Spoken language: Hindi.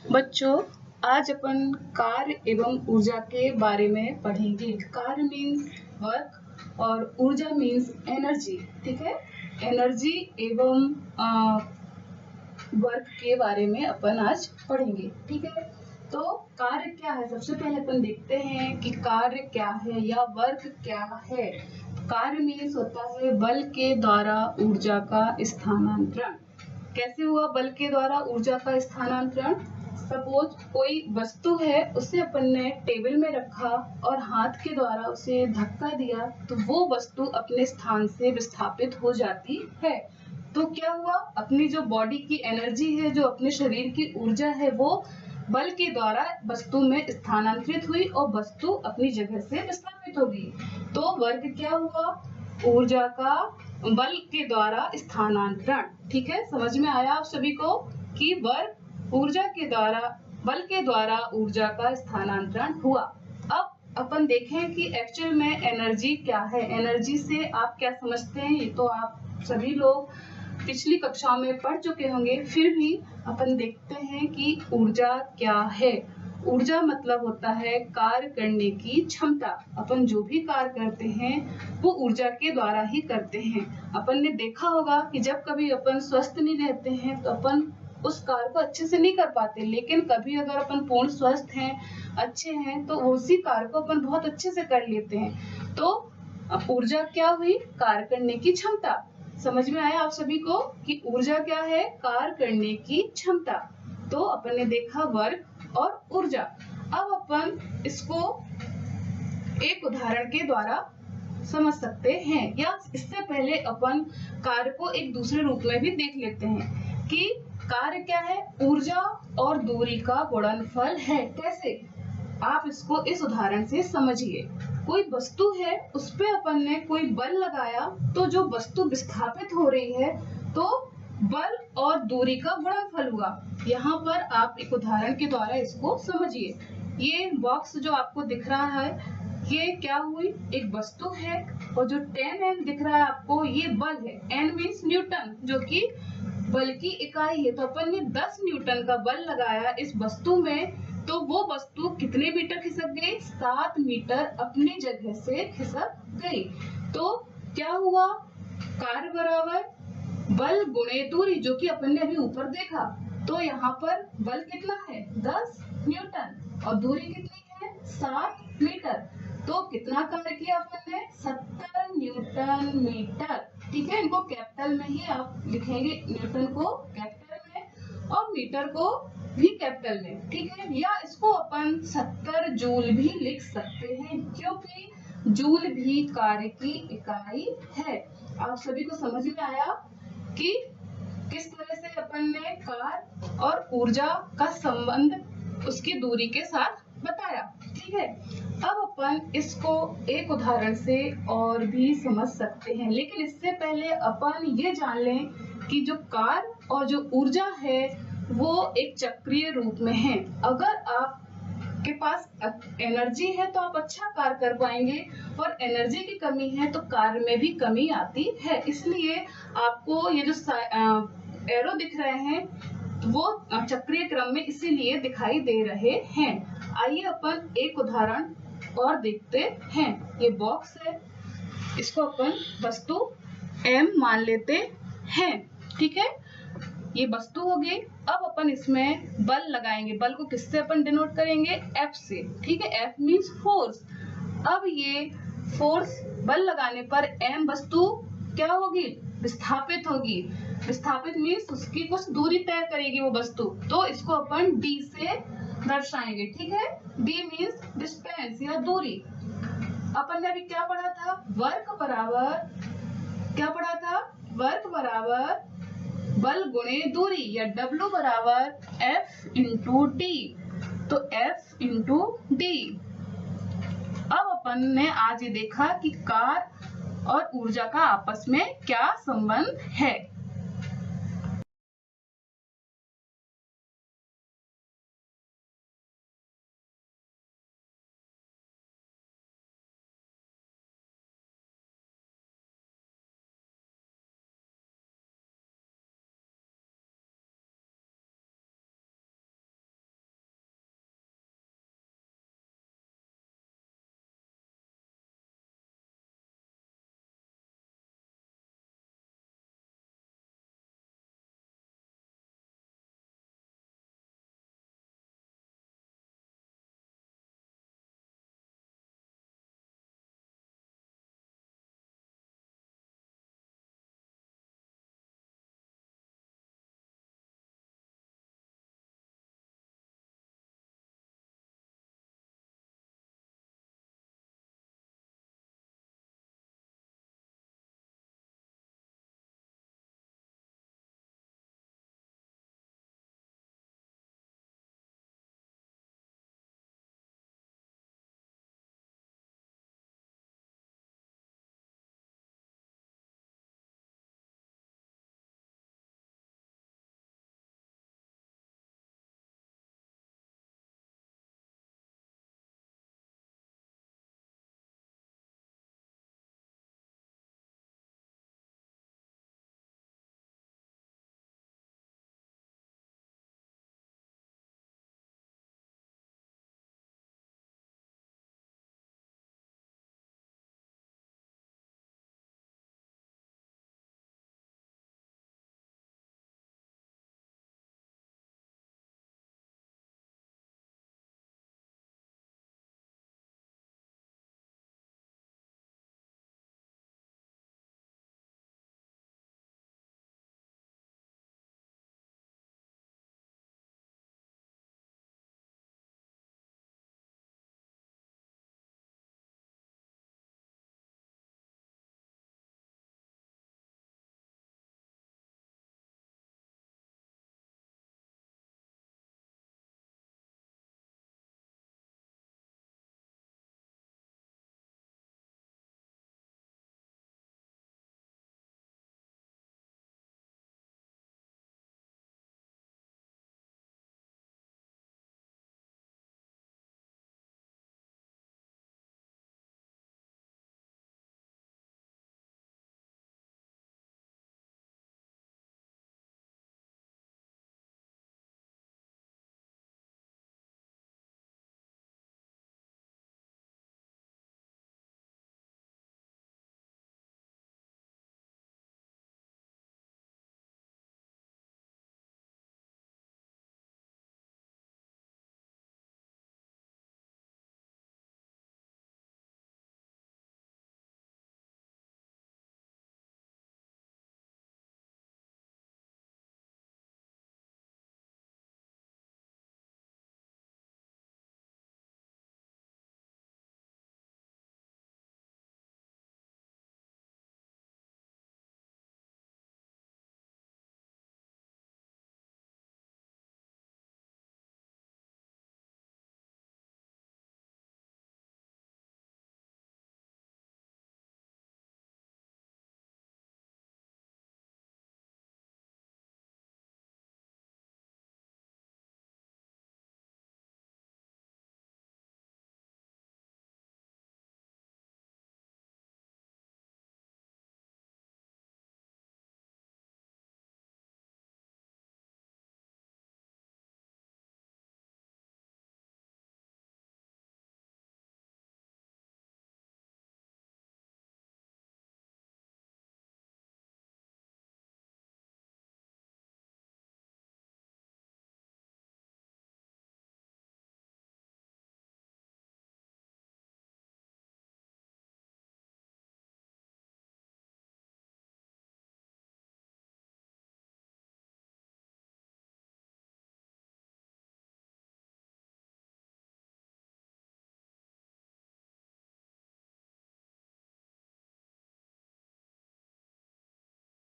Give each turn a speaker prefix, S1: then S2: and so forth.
S1: बच्चों, आज अपन कार्य एवं ऊर्जा के बारे में पढ़ेंगे। कार्य मीन्स वर्क और ऊर्जा मीन्स एनर्जी। ठीक है, एनर्जी एवं वर्क के बारे में अपन आज पढ़ेंगे। ठीक है, तो कार्य क्या है, सबसे पहले अपन देखते हैं कि कार्य क्या है या वर्क क्या है। कार्य मीन्स होता है बल के द्वारा ऊर्जा का स्थानांतरण। कैसे हुआ बल के द्वारा ऊर्जा का स्थानांतरण? सपोज कोई वस्तु है, उसे अपन ने टेबल में रखा और हाथ के द्वारा उसे धक्का दिया तो वो वस्तु अपने स्थान से विस्थापित हो जाती है। तो क्या हुआ, अपनी जो बॉडी की एनर्जी है, जो अपने शरीर की ऊर्जा है, वो बल के द्वारा वस्तु में स्थानांतरित हुई और वस्तु अपनी जगह से विस्थापित हो गई। तो वर्क क्या हुआ, ऊर्जा का बल के द्वारा स्थानांतरण। ठीक है, समझ में आया आप सभी को कि वर्क ऊर्जा के द्वारा, बल के द्वारा ऊर्जा का स्थानांतरण हुआ। अब अपन देखें कि एक्चुअल में एनर्जी क्या है। एनर्जी से आप क्या समझते हैं, ये तो आप सभी लोग पिछली कक्षाओं में पढ़ चुके होंगे, फिर भी अपन देखते हैं कि ऊर्जा क्या है। ऊर्जा मतलब होता है कार्य करने की क्षमता। अपन जो भी कार्य करते हैं वो ऊर्जा के द्वारा ही करते हैं। अपन ने देखा होगा कि जब कभी अपन स्वस्थ नहीं रहते हैं तो अपन उस कार्य को अच्छे से नहीं कर पाते, लेकिन कभी अगर अपन पूर्ण स्वस्थ हैं, अच्छे हैं, तो उसी कार्य को अपन बहुत अच्छे से कर लेते हैं। तो ऊर्जा क्या हुई, कार्य करने की क्षमता। समझ में आया आप सभी को कि ऊर्जा क्या है, कार्य करने की क्षमता। तो अपन ने देखा वर्क और ऊर्जा। अब अपन इसको एक उदाहरण के द्वारा समझ सकते हैं, या इससे पहले अपन कार्य को एक दूसरे रूप में भी देख लेते हैं कि कार्य क्या है, ऊर्जा और दूरी का गुणनफल है। कैसे, आप इसको इस उदाहरण से समझिए। कोई वस्तु है, उस पे अपन ने कोई बल लगाया तो जो वस्तु विस्थापित हो रही है, तो बल और दूरी का गुणनफल हुआ। यहाँ पर आप एक उदाहरण के द्वारा इसको समझिए। ये बॉक्स जो आपको दिख रहा है, ये क्या हुई, एक वस्तु है और जो 10N दिख रहा है आपको, ये बल है। N मीन्स न्यूटन, जो कि बल की इकाई है। तो अपन ने 10 न्यूटन का बल लगाया इस वस्तु में, तो वो वस्तु कितने मीटर खिसक गई, 7 मीटर अपनी जगह से खिसक गई। तो क्या हुआ, कार्य बराबर बल गुणे दूरी, जो कि अपन ने अभी ऊपर देखा। तो यहाँ पर बल कितना है, 10 न्यूटन और दूरी कितनी है, 7 मीटर। तो कितना कार्य किया अपन ने, 70 न्यूटन मीटर। ठीक है, इनको कैपिटल में ही आप लिखेंगे, न्यूटन को कैपिटल में और मीटर को भी कैपिटल में। ठीक है, या इसको अपन 70 जूल भी लिख सकते हैं, क्योंकि जूल भी कार्य की इकाई है। आप सभी को समझ में आया कि किस तरह से अपन ने कार्य और ऊर्जा का संबंध उसकी दूरी के साथ बताया। ठीक है, अब अपन इसको एक उदाहरण से और भी समझ सकते हैं, लेकिन इससे पहले अपन ये जान लें कि जो कार्य और जो ऊर्जा है वो एक चक्रीय रूप में है। अगर आप के पास एनर्जी है तो आप अच्छा कार्य कर पाएंगे, और एनर्जी की कमी है तो कार्य में भी कमी आती है। इसलिए आपको ये जो एरो दिख रहे हैं वो चक्रीय क्रम में इसीलिए दिखाई दे रहे हैं। आइए अपन एक उदाहरण और देखते हैं। ये बॉक्स है, इसको अपन वस्तु M मान लेते हैं। ठीक है, ये वस्तु हो गई। अब अपन इसमें बल लगाएंगे। बल को किससे अपन डिनोट करेंगे, F से। ठीक है, F मीन्स फोर्स। अब ये फोर्स बल लगाने पर M वस्तु क्या होगी, विस्थापित होगी। विस्थापित मीन्स उसकी कुछ दूरी तय करेगी वो वस्तु, तो इसको अपन D से दर्शाएंगे। ठीक है, D मीन्स डिस्टेंस या दूरी। अपन ने अभी क्या पढ़ा था, वर्क बराबर, क्या पढ़ा था, वर्क बराबर बल गुणे दूरी, या W बराबर F इंटू D। तो F इंटू D। अब अपन ने आज ये देखा कि कार्य और ऊर्जा का आपस में क्या संबंध है।